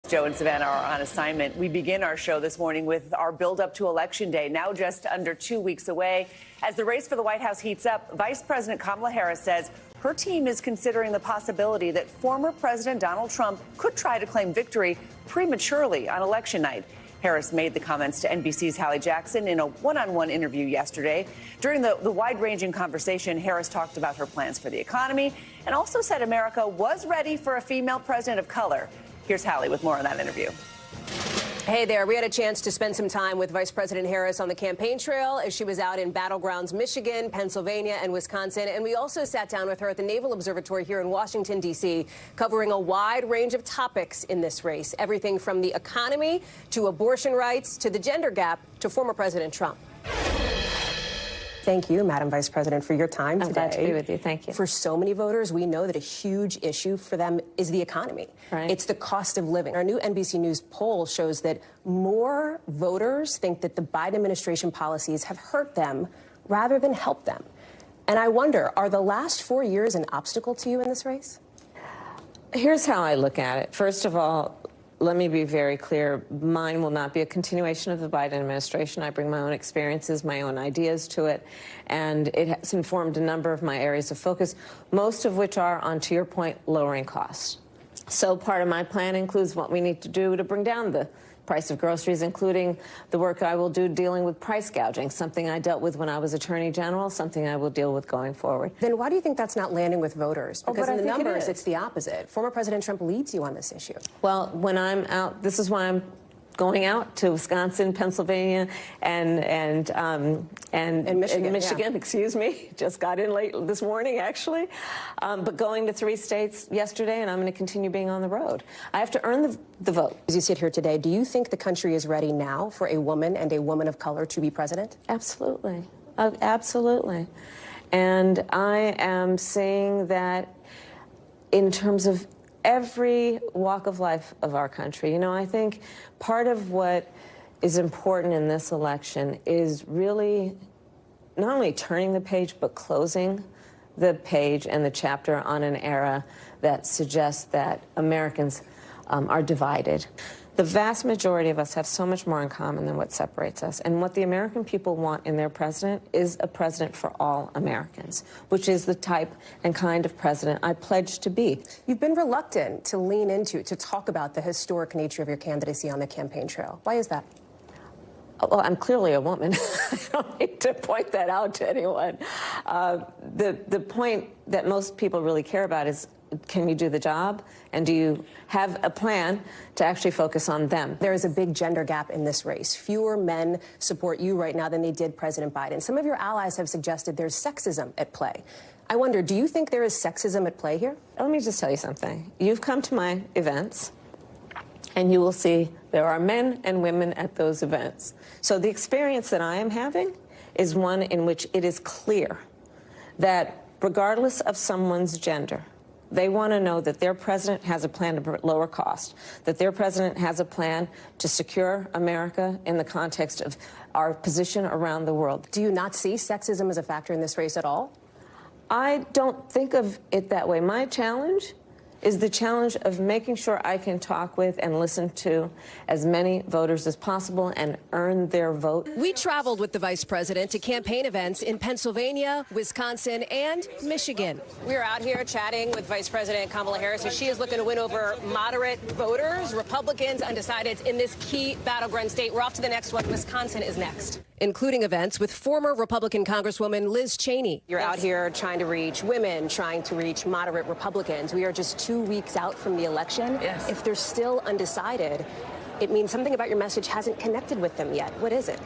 Joe and Savannah are on assignment. We begin our show this morning with our build-up to Election Day, now just under 2 weeks away. As the race for the White House heats up, Vice President Kamala Harris says her team is considering the possibility that former President Donald Trump could try to claim victory prematurely on Election night. Harris made the comments to NBC's Hallie Jackson in a one-on-one interview yesterday. During the wide-ranging conversation, Harris talked about her plans for the economy and also said America was ready for a female president of color. Here's Hallie with more on that interview. Hey there. We had a chance to spend some time with Vice President Harris on the campaign trail as she was out in battlegrounds Michigan, Pennsylvania, and Wisconsin. And we also sat down with her at the Naval Observatory here in Washington, D.C., covering a wide range of topics in this race, everything from the economy to abortion rights to the gender gap to former President Trump. Thank you, Madam Vice President, for your time today. I'm glad to be with you. Thank you. For so many voters, we know that a huge issue for them is the economy. Right. It's the cost of living. Our new NBC News poll shows that more voters think that the Biden administration policies have hurt them rather than helped them. And I wonder, are the last 4 years an obstacle to you in this race? Here's how I look at it. First of all, let me be very clear. Mine will not be a continuation of the Biden administration. I bring my own experiences, my own ideas to it, and it has informed a number of my areas of focus, most of which are, on, to your point, lowering costs. So part of my plan includes what we need to do to bring down the price of groceries, including the work I will do dealing with price gouging, something I dealt with when I was Attorney General, something I will deal with going forward. Then why do you think that's not landing with voters? Because in the numbers, it's the opposite. Former President Trump leads you on this issue. Well, when I'm out, this is why I'm going out to Wisconsin, Pennsylvania, and Michigan, yeah. Excuse me. Just got in late this morning, actually. But going to 3 states yesterday, and I'm going to continue being on the road. I have to earn the vote. As you sit here today, do you think the country is ready now for a woman and a woman of color to be president? Absolutely. Absolutely. And I am saying that in terms of every walk of life of our country. You know, I think part of what is important in this election is really not only turning the page, but closing the page and the chapter on an era that suggests that Americans are divided. The vast majority of us have so much more in common than what separates us. And what the American people want in their president is a president for all Americans, which is the type and kind of president I pledge to be. You've been reluctant to lean into, to talk about the historic nature of your candidacy on the campaign trail. Why is that? Well, I'm clearly a woman. I don't need to point that out to anyone. The point that most people really care about is, can you do the job? And do you have a plan to actually focus on them? There is a big gender gap in this race. Fewer men support you right now than they did President Biden. Some of your allies have suggested there's sexism at play. I wonder, do you think there is sexism at play here? Let me just tell you something. You've come to my events, and you will see there are men and women at those events. So the experience that I am having is one in which it is clear that regardless of someone's gender, they want to know that their president has a plan to lower cost, that their president has a plan to secure America in the context of our position around the world. Do you not see sexism as a factor in this race at all? I don't think of it that way. My challenge is the challenge of making sure I can talk with and listen to as many voters as possible and earn their vote. We traveled with the vice president to campaign events in Pennsylvania, Wisconsin, and Michigan. We are out here chatting with Vice President Kamala Harris as she is looking to win over moderate voters, Republicans, undecideds in this key battleground state. We're off to the next one. Wisconsin is next, including events with former Republican Congresswoman Liz Cheney. You're out here trying to reach women, trying to reach moderate Republicans. We are just 2 weeks out from the election. Yes. If they're still undecided, it means something about your message hasn't connected with them yet. What is it?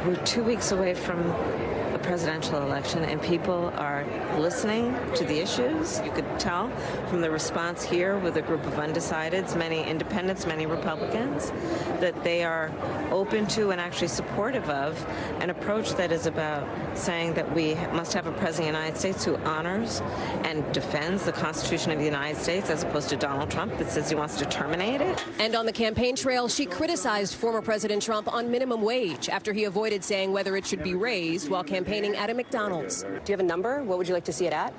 We're 2 weeks away from a presidential election, and people are listening to the issues. You could tell from the response here with a group of undecideds, many independents, many Republicans, that they are open to and actually supportive of an approach that is about saying that we must have a president of the United States who honors and defends the Constitution of the United States, as opposed to Donald Trump that says he wants to terminate it. And on the campaign trail, she criticized former President Trump on minimum wage after he avoided saying whether it should be raised while campaigning at a McDonald's. Do you have a number? What would you like to see it at?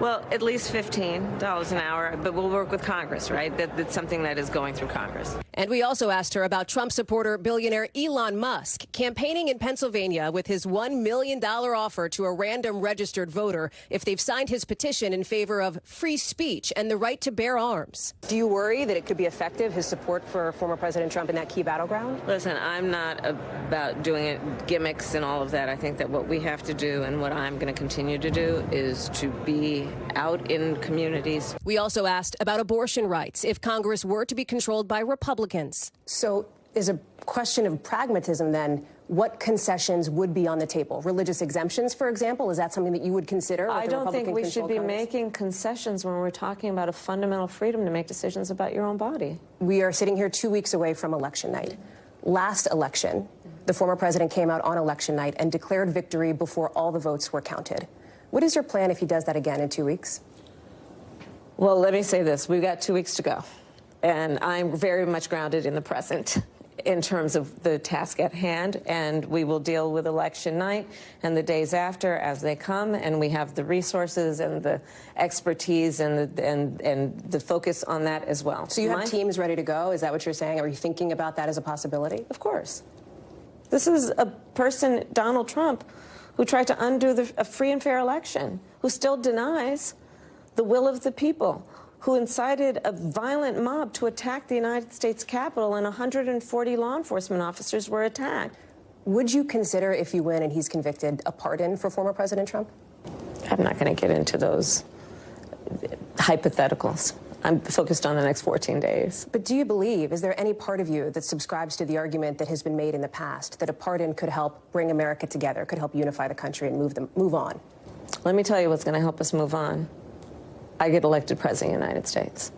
Well, at least $15 an hour, but we'll work with Congress, right? That's something that is going through Congress. And we also asked her about Trump supporter billionaire Elon Musk campaigning in Pennsylvania with his $1 million offer to a random registered voter if they've signed his petition in favor of free speech and the right to bear arms. Do you worry that it could be effective, his support for former President Trump in that key battleground? Listen, I'm not about doing it gimmicks and all of that. I think that what we have to do and what I'm going to continue to do is to be out in communities. We also asked about abortion rights if Congress were to be controlled by Republicans. So is a question of pragmatism then, what concessions would be on the table? Religious exemptions, for example, is that something that you would consider? I don't think we should be making concessions when we're talking about a fundamental freedom to make decisions about your own body. We are sitting here 2 weeks away from election night. Last election, the former president came out on election night and declared victory before all the votes were counted. What is your plan if he does that again in 2 weeks? Well, let me say this. We've got 2 weeks to go. And I'm very much grounded in the present in terms of the task at hand. And we will deal with election night and the days after as they come. And we have the resources and the expertise and the focus on that as well. So you have teams ready to go? Is that what you're saying? Are you thinking about that as a possibility? Of course. This is a person, Donald Trump, who tried to undo a free and fair election, who still denies the will of the people, who incited a violent mob to attack the United States Capitol, and 140 law enforcement officers were attacked. Would you consider, if you win and he's convicted, a pardon for former President Trump? I'm not going to get into those hypotheticals. I'm focused on the next 14 days. But do you believe, is there any part of you that subscribes to the argument that has been made in the past that a pardon could help bring America together, could help unify the country and move on? Let me tell you what's going to help us move on. I get elected president of the United States.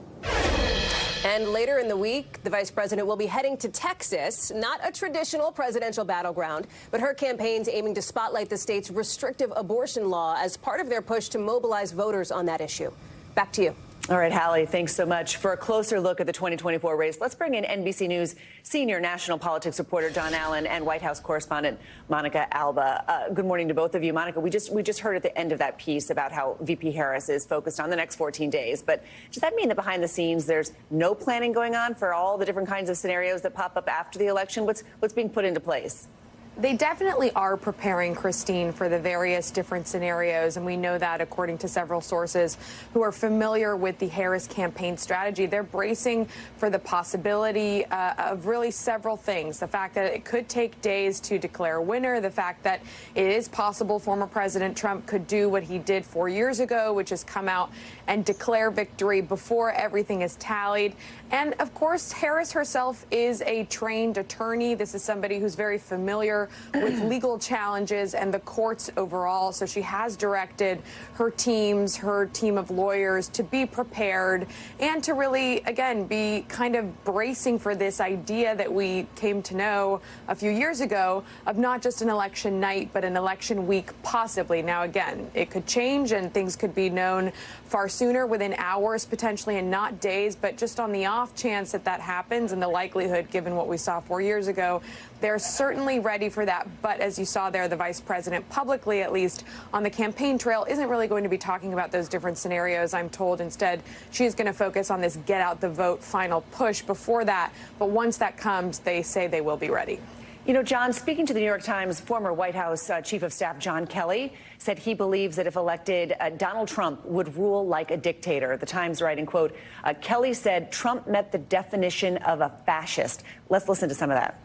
And later in the week, the vice president will be heading to Texas, not a traditional presidential battleground, but her campaign's aiming to spotlight the state's restrictive abortion law as part of their push to mobilize voters on that issue. Back to you. All right, Hallie, thanks so much. For a closer look at the 2024 race, let's bring in NBC News senior national politics reporter John Allen and White House correspondent Monica Alba. Good morning to both of you. Monica, we just heard at the end of that piece about how VP Harris is focused on the next 14 days. But does that mean that behind the scenes there's no planning going on for all the different kinds of scenarios that pop up after the election? What's being put into place? They definitely are preparing, Christine, for the various different scenarios, and we know that according to several sources who are familiar with the Harris campaign strategy. They're bracing for the possibility of really several things. The fact that it could take days to declare a winner, the fact that it is possible former President Trump could do what he did 4 years ago, which is come out and declare victory before everything is tallied. And, of course, Harris herself is a trained attorney. This is somebody who's very familiar with legal challenges and the courts overall. So she has directed her teams, her team of lawyers, to be prepared and to really, again, be kind of bracing for this idea that we came to know a few years ago of not just an election night, but an election week, possibly. Now, again, it could change and things could be known far sooner, within hours potentially, and not days. But just on the off chance that that happens, and the likelihood, given what we saw 4 years ago, they're certainly ready for that. But as you saw there, the vice president, publicly at least, on the campaign trail, isn't really going to be talking about those different scenarios, I'm told. Instead, she's going to focus on this get out the vote final push before that. But once that comes, they say they will be ready. You know, John, speaking to the New York Times, former White House Chief of Staff John Kelly said he believes that if elected, Donald Trump would rule like a dictator. The Times writing, quote, Kelly said Trump met the definition of a fascist. Let's listen to some of that.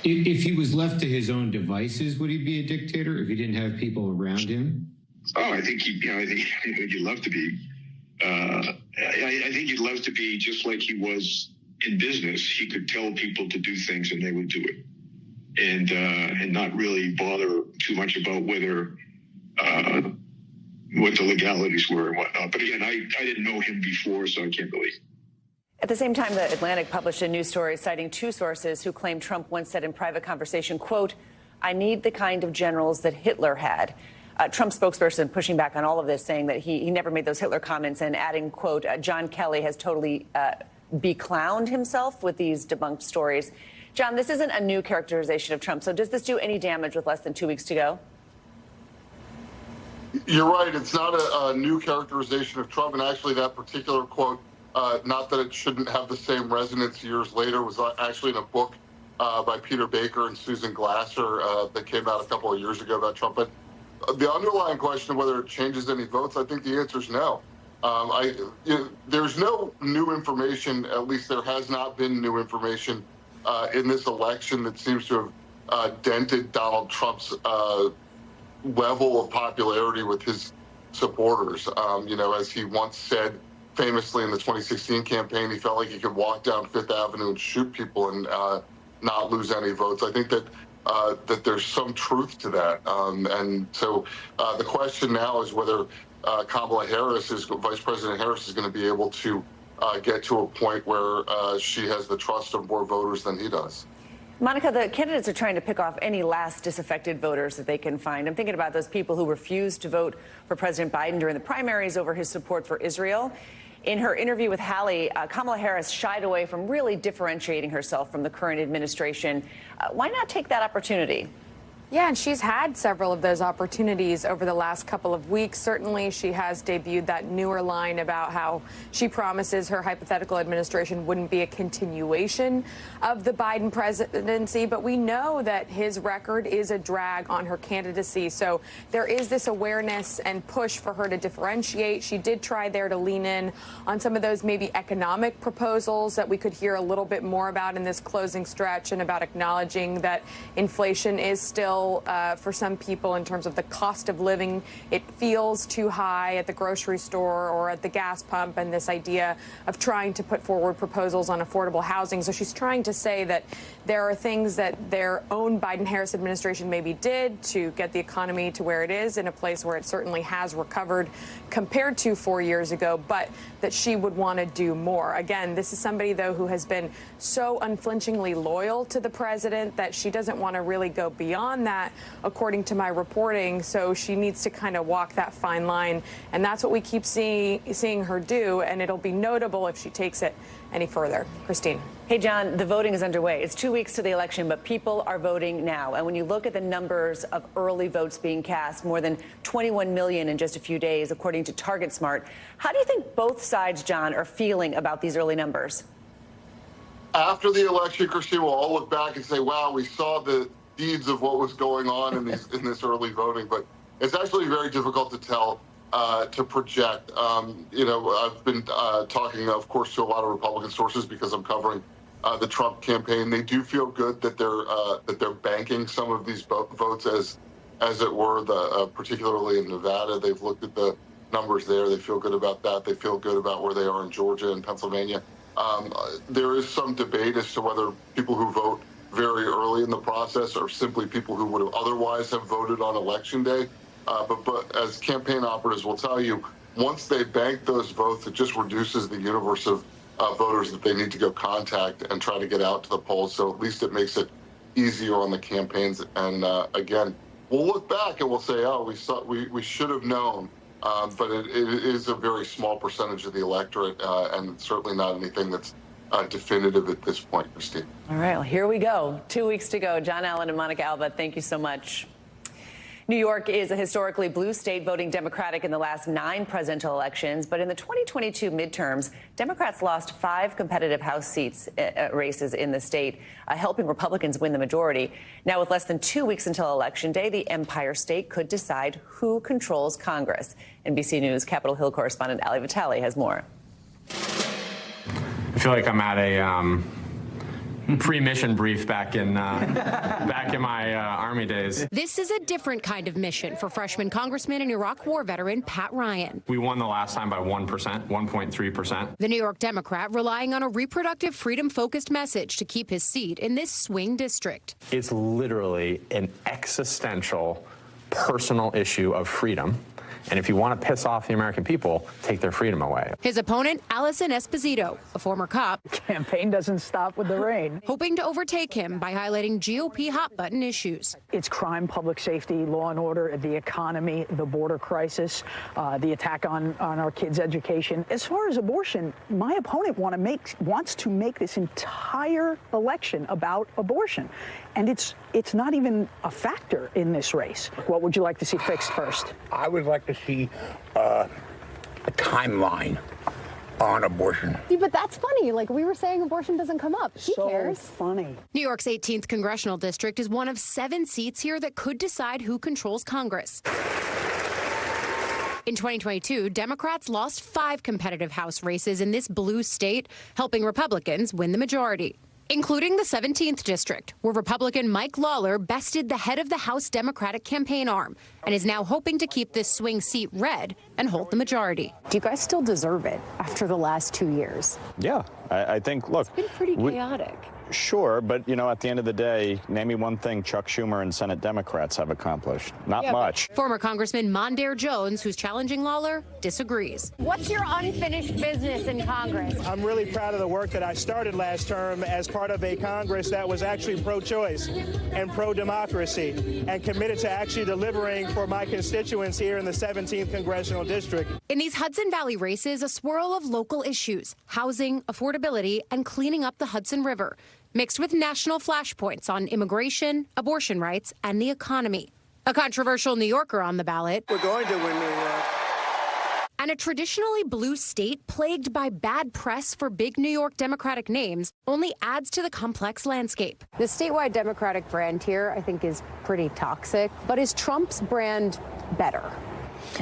If he was left to his own devices, would he be a dictator if he didn't have people around him? Oh, I think you'd love to be. I think you'd love to be just like he was in business. He could tell people to do things and they would do it, and not really bother too much about whether what the legalities were and whatnot. But again, I didn't know him before, so I can't really. At the same time, The Atlantic published a news story citing two sources who claim Trump once said in private conversation, quote, I need the kind of generals that Hitler had. Trump spokesperson pushing back on all of this, saying that he never made those Hitler comments, and adding, quote, John Kelly has totally beclowned himself with these debunked stories. John, this isn't a new characterization of Trump. So does this do any damage with less than 2 weeks to go? You're right. It's not a new characterization of Trump. And actually, that particular quote, not that it shouldn't have the same resonance years later, was actually in a book by Peter Baker and Susan Glasser that came out a couple of years ago about Trump. But the underlying question of whether it changes any votes, I think the answer is no. There's no new information, at least there has not been new information in this election that seems to have dented Donald Trump's level of popularity with his supporters. As he once said famously in the 2016 campaign, he felt like he could walk down Fifth Avenue and shoot people and not lose any votes. I think that there's some truth to that. And so the question now is whether Kamala Harris, Vice President Harris, is going to be able to get to a point where she has the trust of more voters than he does. Monica, the candidates are trying to pick off any last disaffected voters that they can find. I'm thinking about those people who refused to vote for President Biden during the primaries over his support for Israel. In her interview with Hallie, Kamala Harris shied away from really differentiating herself from the current administration. Why not take that opportunity? Yeah, and she's had several of those opportunities over the last couple of weeks. Certainly, she has debuted that newer line about how she promises her hypothetical administration wouldn't be a continuation of the Biden presidency. But we know that his record is a drag on her candidacy. So there is this awareness and push for her to differentiate. She did try there to lean in on some of those maybe economic proposals that we could hear a little bit more about in this closing stretch, and about acknowledging that inflation is still for some people, in terms of the cost of living, it feels too high at the grocery store or at the gas pump, and this idea of trying to put forward proposals on affordable housing. So she's trying to say that there are things that their own Biden-Harris administration maybe did to get the economy to where it is, in a place where it certainly has recovered compared to 4 years ago, but that she would want to do more. Again, this is somebody, though, who has been so unflinchingly loyal to the president that she doesn't want to really go beyond that, according to my reporting. So she needs to kind of walk that fine line, and that's what we keep seeing her do, and it'll be notable if she takes it any further. Christine. Hey, John, the voting is underway. It's 2 weeks to the election, but people are voting now. And when you look at the numbers of early votes being cast, more than 21 million in just a few days, according to TargetSmart, how do you think both sides, John, are feeling about these early numbers? After the election, Christine, we'll all look back and say, wow, we saw the deeds of what was going on in this early voting, but it's actually very difficult to tell, to project. I've been talking, of course, to a lot of Republican sources because I'm covering the Trump campaign. They do feel good that they're banking some of these votes as it were, particularly in Nevada. They've looked at the numbers there. They feel good about that. They feel good about where they are in Georgia and Pennsylvania. There is some debate as to whether people who vote very early in the process are simply people who would have otherwise have voted on Election Day. But as campaign operatives will tell you, once they bank those votes, it just reduces the universe of voters that they need to go contact and try to get out to the polls. So at least it makes it easier on the campaigns. And again, we'll look back and we'll say, oh, we should have known. But it is a very small percentage of the electorate, and certainly not anything that's definitive at this point, Christine. All right, well, here we go. 2 weeks to go. John Allen and Monica Alba, thank you so much. New York is a historically blue state, voting Democratic in the last 9 presidential elections. But in the 2022 midterms, Democrats lost 5 competitive House seats races in the state, helping Republicans win the majority. Now, with less than 2 weeks until Election Day, the Empire State could decide who controls Congress. NBC News Capitol Hill correspondent Ali Vitale has more. I feel like I'm at a pre-mission brief back in my Army days. This is a different kind of mission for freshman Congressman and Iraq War veteran Pat Ryan. We won the last time by 1%, 1.3%. The New York Democrat relying on a reproductive freedom-focused message to keep his seat in this swing district. It's literally an existential, personal issue of freedom. And if you want to piss off the American people, take their freedom away. His opponent, Allison Esposito, a former cop, Campaign doesn't stop with the rain. hoping to overtake him by highlighting GOP hot-button issues. It's crime, public safety, law and order, the economy, the border crisis, the attack on our kids' education. As far as abortion, my opponent wants to make this entire election about abortion. And it's not even a factor in this race. What would you like to see fixed first? I would like to see a timeline on abortion. See, but that's funny. Like, we were saying abortion doesn't come up. Who cares? Funny. New York's 18th congressional district is one of 7 seats here that could decide who controls Congress. In 2022, Democrats lost 5 competitive House races in this blue state, helping Republicans win the majority, including the 17th district, where Republican Mike Lawler bested the head of the House Democratic campaign arm and is now hoping to keep this swing seat red and hold the majority. Do you guys still deserve it after the last 2 years? Yeah, I think, look. It's been pretty chaotic. Sure, but, you know, at the end of the day, name me one thing Chuck Schumer and Senate Democrats have accomplished. Not much. Former Congressman Mondaire Jones, who's challenging Lawler, disagrees. What's your unfinished business in Congress? I'm really proud of the work that I started last term as part of a Congress that was actually pro-choice and pro-democracy and committed to actually delivering for my constituents here in the 17th Congressional District. In these Hudson Valley races, a swirl of local issues, housing, affordability, and cleaning up the Hudson River, mixed with national flashpoints on immigration, abortion rights, and the economy. A controversial New Yorker on the ballot. We're going to win New York. And a traditionally blue state plagued by bad press for big New York Democratic names only adds to the complex landscape. The statewide Democratic brand here, I think, is pretty toxic. But is Trump's brand better?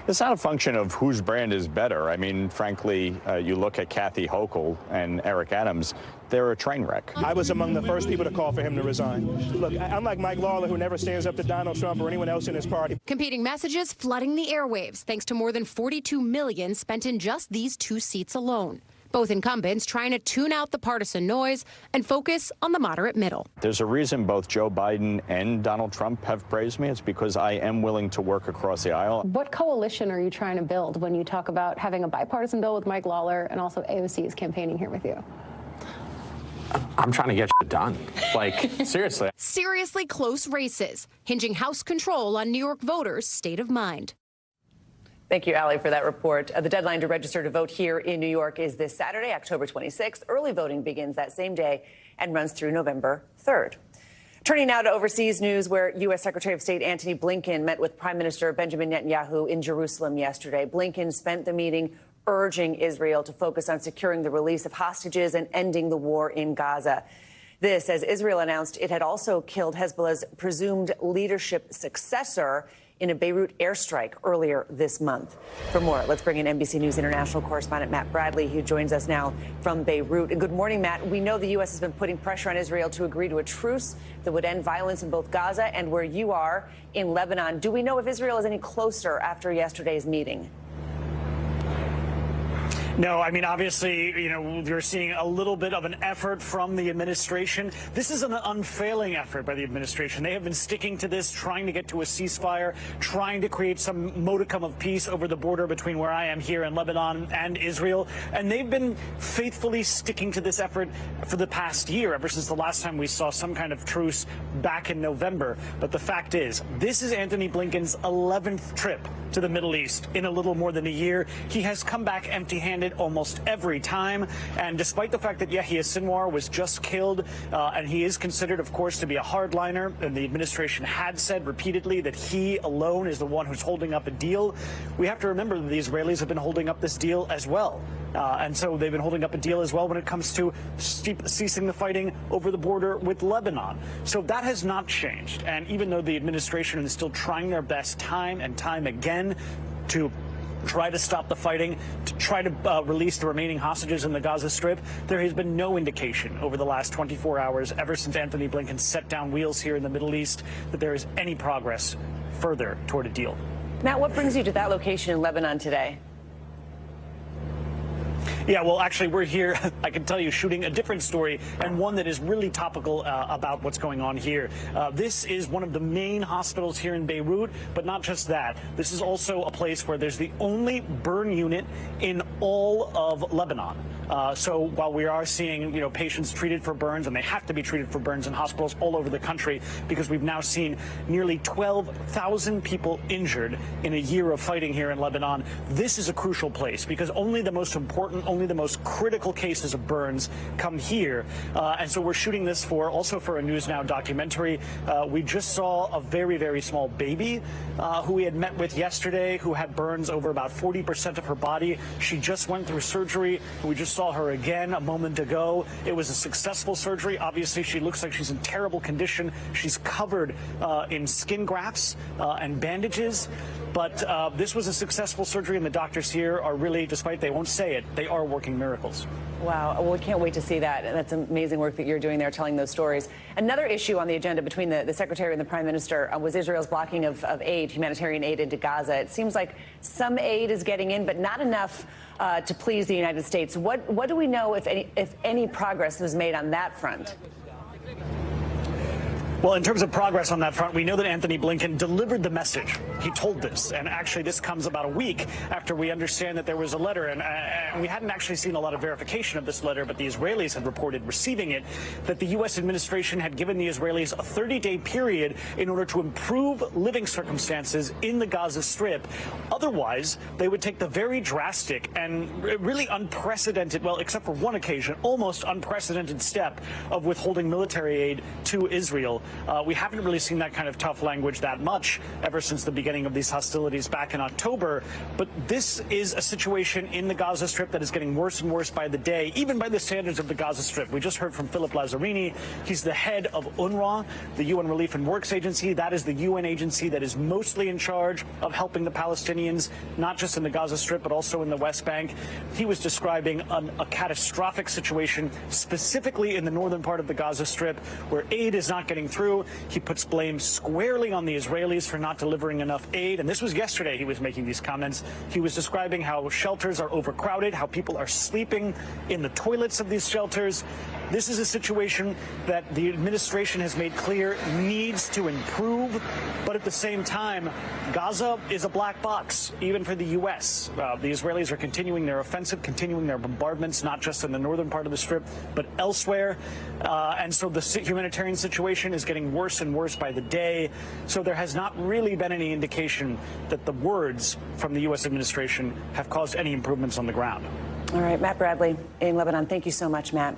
It's not a function of whose brand is better. I mean, frankly, you look at Kathy Hochul and Eric Adams, they're a train wreck. I was among the first people to call for him to resign. Look, unlike Mike Lawler, who never stands up to Donald Trump or anyone else in his party. Competing messages flooding the airwaves thanks to more than $42 million spent in just these 2 seats alone. Both incumbents trying to tune out the partisan noise and focus on the moderate middle. There's a reason both Joe Biden and Donald Trump have praised me. It's because I am willing to work across the aisle. What coalition are you trying to build when you talk about having a bipartisan bill with Mike Lawler and also AOC is campaigning here with you? I'm trying to get shit done. Like, seriously. Seriously close races, hinging House control on New York voters' state of mind. Thank you, Allie, for that report. The deadline to register to vote here in New York is this Saturday, October 26th. Early voting begins that same day and runs through November 3rd. Turning now to overseas news, where U.S. Secretary of State Antony Blinken met with Prime Minister Benjamin Netanyahu in Jerusalem yesterday. Blinken spent the meeting urging Israel to focus on securing the release of hostages and ending the war in Gaza. This, as Israel announced it had also killed Hezbollah's presumed leadership successor in a Beirut airstrike earlier this month. For more, let's bring in NBC News international correspondent Matt Bradley, who joins us now from Beirut. And good morning, Matt. We know the U.S. has been putting pressure on Israel to agree to a truce that would end violence in both Gaza and where you are in Lebanon. Do we know if Israel is any closer after yesterday's meeting? No, I mean, obviously, you know, you're seeing a little bit of an effort from the administration. This is an unfailing effort by the administration. They have been sticking to this, trying to get to a ceasefire, trying to create some modicum of peace over the border between where I am here in Lebanon and Israel. And they've been faithfully sticking to this effort for the past year, ever since the last time we saw some kind of truce back in November. But the fact is, this is Antony Blinken's 11th trip to the Middle East in a little more than a year. He has come back empty-handed almost every time, and despite the fact that Yahya Sinwar was just killed, and he is considered, of course, to be a hardliner, and the administration had said repeatedly that he alone is the one who's holding up a deal, we have to remember that the Israelis have been holding up this deal as well. And so they've been holding up a deal as well when it comes to ceasing the fighting over the border with Lebanon. So that has not changed. And even though the administration is still trying their best time and time again to try to stop the fighting, to try to release the remaining hostages in the Gaza Strip, there has been no indication over the last 24 hours, ever since Antony Blinken set down wheels here in the Middle East, that there is any progress further toward a deal. Matt, what brings you to that location in Lebanon today? Yeah, well, actually, we're here, I can tell you, shooting a different story, and one that is really topical about what's going on here. This is one of the main hospitals here in Beirut, but not just that. This is also a place where there's the only burn unit in all of Lebanon. So while we are seeing, patients treated for burns, and they have to be treated for burns in hospitals all over the country, because we've now seen nearly 12,000 people injured in a year of fighting here in Lebanon, this is a crucial place because only the most important, only the most critical cases of burns come here. And so we're shooting this also for a News Now documentary. We just saw a very, very small baby who we had met with yesterday who had burns over about 40% of her body. She just went through surgery. We just saw her again a moment ago. It was a successful surgery. Obviously, she looks like she's in terrible condition. She's covered in skin grafts and bandages. But this was a successful surgery, and the doctors here are really, despite they won't say it, they are working miracles. Wow. Well, we can't wait to see that. And that's amazing work that you're doing there, telling those stories. Another issue on the agenda between the Secretary and the Prime Minister was Israel's blocking of aid, humanitarian aid into Gaza. It seems like some aid is getting in, but not enough to please the United States. What do we know, if any progress was made on that front? Well, in terms of progress on that front, we know that Antony Blinken delivered the message. He told this, and actually this comes about a week after we understand that there was a letter, and we hadn't actually seen a lot of verification of this letter, but the Israelis had reported receiving it, that the U.S. administration had given the Israelis a 30-day period in order to improve living circumstances in the Gaza Strip. Otherwise, they would take the very drastic and really unprecedented, well, except for one occasion, almost unprecedented step of withholding military aid to Israel. We haven't really seen that kind of tough language that much ever since the beginning of these hostilities back in October. But this is a situation in the Gaza Strip that is getting worse and worse by the day, even by the standards of the Gaza Strip. We just heard from Philip Lazzarini. He's the head of UNRWA, the UN Relief and Works Agency. That is the UN agency that is mostly in charge of helping the Palestinians, not just in the Gaza Strip, but also in the West Bank. He was describing a catastrophic situation, specifically in the northern part of the Gaza Strip, where aid is not getting through. He puts blame squarely on the Israelis for not delivering enough aid. And this was yesterday he was making these comments. He was describing how shelters are overcrowded, how people are sleeping in the toilets of these shelters. This is a situation that the administration has made clear needs to improve. But at the same time, Gaza is a black box, even for the U.S. The Israelis are continuing their offensive, continuing their bombardments, not just in the northern part of the Strip, but elsewhere. And so the humanitarian situation is getting worse and worse by the day. So there has not really been any indication that the words from the U.S. administration have caused any improvements on the ground. All right, Matt Bradley in Lebanon. Thank you so much, Matt.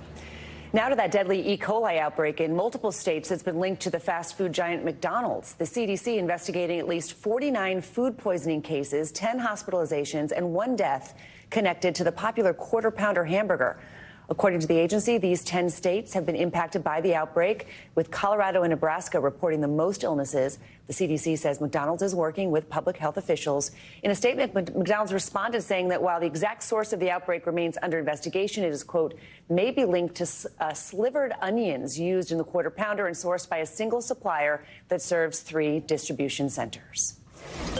Now to that deadly E. coli outbreak in multiple states that's been linked to the fast food giant McDonald's. The CDC investigating at least 49 food poisoning cases, 10 hospitalizations, and 1 death connected to the popular Quarter Pounder hamburger. According to the agency, these 10 states have been impacted by the outbreak, with Colorado and Nebraska reporting the most illnesses. The CDC says McDonald's is working with public health officials. In a statement, McDonald's responded saying that while the exact source of the outbreak remains under investigation, it is, quote, may be linked to slivered onions used in the Quarter Pounder and sourced by a single supplier that serves 3 distribution centers.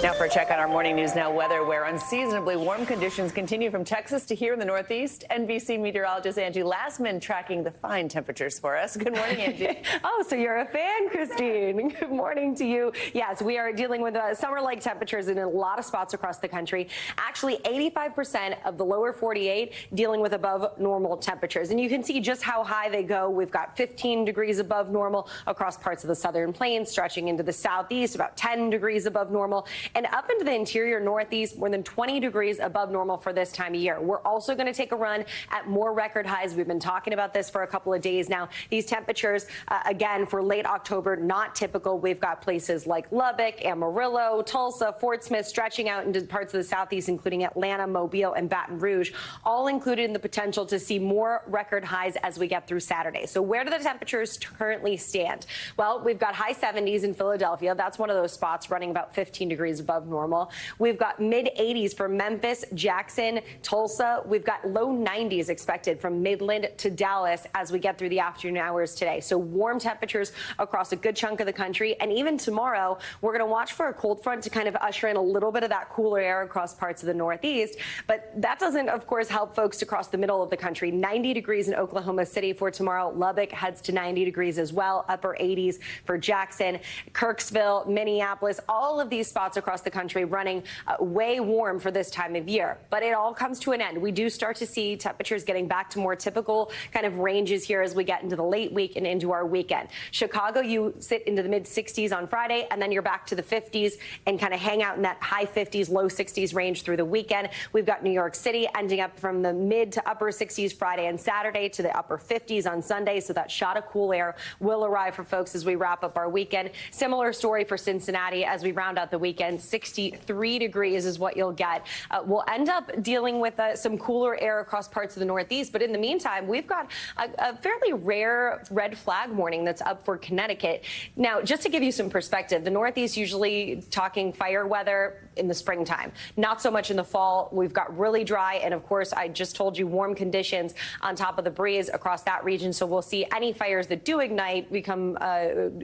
Now for a check on our Morning News Now weather, where unseasonably warm conditions continue from Texas to here in the Northeast. NBC meteorologist Angie Lassman tracking the fine temperatures for us. Good morning, Angie. Oh, so you're a fan, Christine. Good morning to you. Yes, we are dealing with summer-like temperatures in a lot of spots across the country. Actually, 85% of the lower 48 dealing with above normal temperatures. And you can see just how high they go. We've got 15 degrees above normal across parts of the southern plains, stretching into the southeast, about 10 degrees above normal. And up into the interior northeast, more than 20 degrees above normal for this time of year. We're also going to take a run at more record highs. We've been talking about this for a couple of days now. These temperatures, again, for late October, not typical. We've got places like Lubbock, Amarillo, Tulsa, Fort Smith, stretching out into parts of the southeast, including Atlanta, Mobile, and Baton Rouge, all included in the potential to see more record highs as we get through Saturday. So where do the temperatures currently stand? Well, we've got high 70s in Philadelphia. That's one of those spots running about 15 13 degrees above normal. We've got mid-80s for Memphis, Jackson, Tulsa. We've got low 90s expected from Midland to Dallas as we get through the afternoon hours today. So warm temperatures across a good chunk of the country. And even tomorrow, we're going to watch for a cold front to kind of usher in a little bit of that cooler air across parts of the Northeast. But that doesn't, of course, help folks across the middle of the country. 90 degrees in Oklahoma City for tomorrow. Lubbock heads to 90 degrees as well. Upper 80s for Jackson, Kirksville, Minneapolis. All of these spots across the country running way warm for this time of year. But it all comes to an end. We do start to see temperatures getting back to more typical kind of ranges here as we get into the late week and into our weekend. Chicago, you sit into the mid 60s on Friday, and then you're back to the 50s and kind of hang out in that high 50s, low 60s range through the weekend. We've got New York City ending up from the mid to upper 60s Friday and Saturday to the upper 50s on Sunday. So that shot of cool air will arrive for folks as we wrap up our weekend. Similar story for Cincinnati as we round out the weekend. 63 degrees is what you'll get. We'll end up dealing with some cooler air across parts of the Northeast. But in the meantime, we've got a fairly rare red flag warning that's up for Connecticut. Now, just to give you some perspective, the Northeast usually talking fire weather in the springtime, not so much in the fall. We've got really dry. And of course, I just told you warm conditions on top of the breeze across that region. So we'll see any fires that do ignite become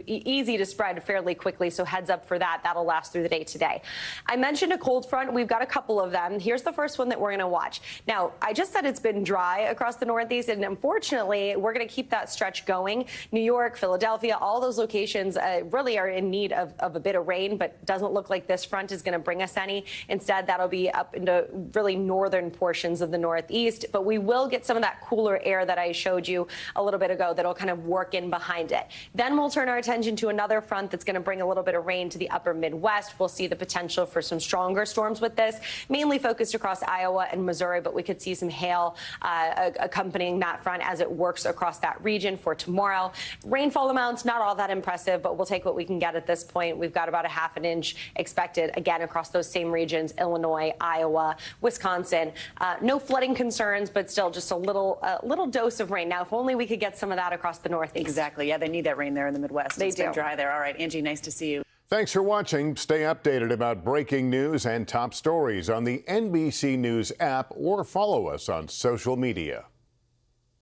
easy to spread fairly quickly. So heads up for that. That'll last through the day today. I mentioned a cold front. We've got a couple of them. Here's the first one that we're going to watch. Now, I just said it's been dry across the Northeast, and unfortunately, we're going to keep that stretch going. New York, Philadelphia, all those locations really are in need of a bit of rain, but doesn't look like this front is going to bring us any. Instead, that'll be up into really northern portions of the Northeast, but we will get some of that cooler air that I showed you a little bit ago that'll kind of work in behind it. Then we'll turn our attention to another front that's going to bring a little bit of rain to the upper Midwest. We'll see the potential for some stronger storms with this, mainly focused across Iowa and Missouri, but we could see some hail accompanying that front as it works across that region for tomorrow. Rainfall amounts, not all that impressive, but we'll take what we can get at this point. We've got about a half an inch expected, again, across those same regions, Illinois, Iowa, Wisconsin. No flooding concerns, but still just a little dose of rain. Now, if only we could get some of that across the Northeast. Exactly. Yeah, they need that rain there in the Midwest. They It's do. been dry there. All right, Angie, nice to see you. Thanks for watching. Stay updated about breaking news and top stories on the NBC News app or follow us on social media.